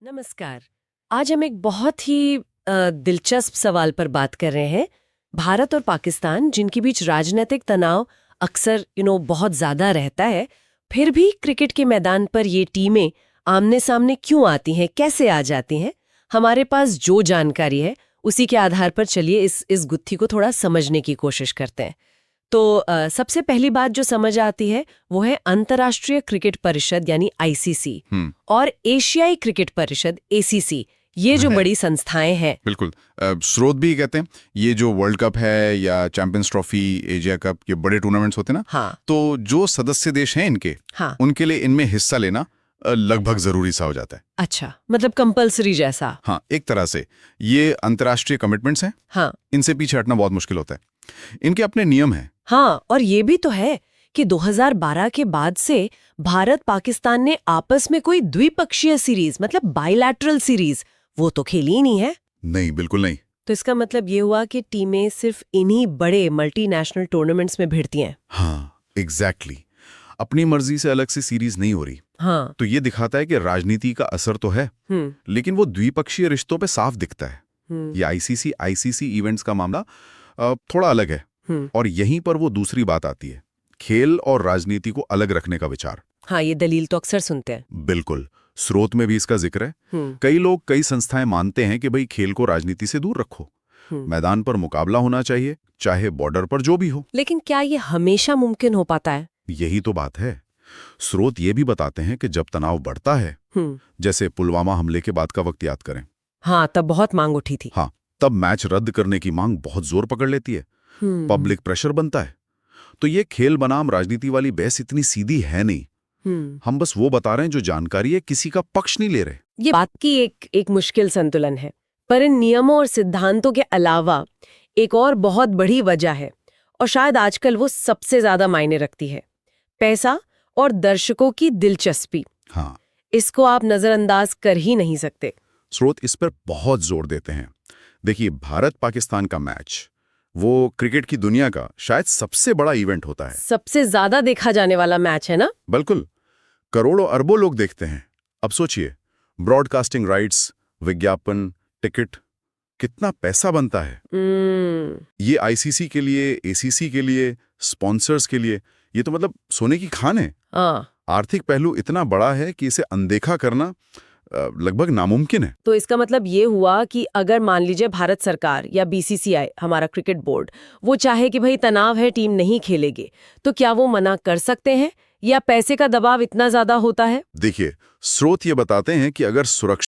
नमस्कार। आज हम एक बहुत ही दिलचस्प सवाल पर बात कर रहे हैं। भारत और पाकिस्तान जिनके बीच राजनीतिक तनाव अक्सर बहुत ज़्यादा रहता है, फिर भी क्रिकेट के मैदान पर ये टीमें आमने सामने क्यों आती हैं, कैसे आ जाती हैं? हमारे पास जो जानकारी है उसी के आधार पर चलिए इस गुत्थी को थोड़ा समझने की कोशिश करते हैं। तो सबसे पहली बात जो समझ आती है वो है अंतर्राष्ट्रीय क्रिकेट परिषद यानी आईसीसी और एशियाई क्रिकेट परिषद एसीसी। ये जो बड़ी संस्थाएं हैं। बिल्कुल। स्रोत भी कहते हैं ये जो वर्ल्ड कप है या चैंपियंस ट्रॉफी, एशिया कप, ये बड़े टूर्नामेंट्स होते हैं ना। हाँ। तो जो सदस्य देश हैं इनके, हाँ। उनके लिए इनमें हिस्सा लेना लगभग जरूरी सा हो जाता है। अच्छा, मतलब कंपलसरी जैसा। हाँ, एक तरह से ये अंतर्राष्ट्रीय कमिटमेंट्स हैं। हाँ। इनसे पीछे हटना बहुत मुश्किल होता है। इनके अपने नियम हैं। हाँ, और ये भी तो है कि 2012 के बाद से भारत पाकिस्तान ने आपस में कोई द्विपक्षीय सीरीज मतलब बाइलैटरल सीरीज वो तो खेली ही नहीं है। नहीं, बिल्कुल नहीं। तो इसका मतलब ये हुआ कि टीमें सिर्फ इन्हीं बड़े मल्टीनेशनल टूर्नामेंट्स में भिड़ती हैं। हाँ, एग्जैक्टली। अपनी मर्जी से अलग से सीरीज नहीं हो रही। हाँ। तो ये दिखाता है कि राजनीति का असर तो है, लेकिन वो द्विपक्षीय रिश्तों पे साफ दिखता है। ये आईसीसी इवेंट्स का मामला थोड़ा अलग है। और यहीं पर वो दूसरी बात आती है, खेल और राजनीति को अलग रखने का विचार। हाँ, ये दलील तो अक्सर सुनते हैं। बिल्कुल, स्रोत में भी इसका जिक्र है। कई लोग, कई संस्थाएं मानते हैं कि भाई खेल को राजनीति से दूर रखो, मैदान पर मुकाबला होना चाहिए, चाहे बॉर्डर पर जो भी हो। लेकिन क्या ये हमेशा मुमकिन हो पाता है? यही तो बात है। स्रोत ये भी बताते हैं कि जब तनाव बढ़ता है, जैसे पुलवामा हमले के बाद का वक्त याद करें। हाँ, तब बहुत मांग उठी थी। हाँ, तब मैच रद्द करने की मांग बहुत जोर पकड़ लेती है। पब्लिक प्रेशर बनता है। तो ये खेल बनाम राजनीति वाली बहस इतनी सीधी है नहीं। हम बस वो बता रहे हैं जो जानकारी है, किसी का पक्ष नहीं ले रहे। ये बात की एक मुश्किल संतुलन है, पर इन नियमों और सिद्धांतों के अलावा एक और बहुत बड़ी वजह है, और शायद आजकल वो सबसे ज्यादा मायने रखती है, पैसा और दर्शकों की दिलचस्पी। हाँ, इसको आप नजरअंदाज कर ही नहीं सकते। स्रोत इस पर बहुत जोर देते हैं। देखिए, भारत पाकिस्तान का मैच वो क्रिकेट की दुनिया का शायद सबसे बड़ा इवेंट होता है। सबसे ज्यादा देखा जाने वाला मैच है ना? बिल्कुल, करोड़ों अरबों लोग देखते हैं। अब सोचिए, ब्रॉडकास्टिंग राइट्स, विज्ञापन, टिकट, कितना पैसा बनता है। ये आईसीसी के लिए, एसीसी के लिए, स्पॉन्सर्स के लिए, ये तो मतलब सोने की खान है। आर्थिक पहलू इतना बड़ा है कि इसे अनदेखा करना लगभग नामुमकिन है। तो इसका मतलब ये हुआ कि अगर मान लीजिए भारत सरकार या बीसीसीआई, हमारा क्रिकेट बोर्ड, वो चाहे कि भाई तनाव है, टीम नहीं खेलेगी, तो क्या वो मना कर सकते हैं, या पैसे का दबाव इतना ज्यादा होता है? देखिए, स्रोत ये बताते हैं कि अगर सुरक्षा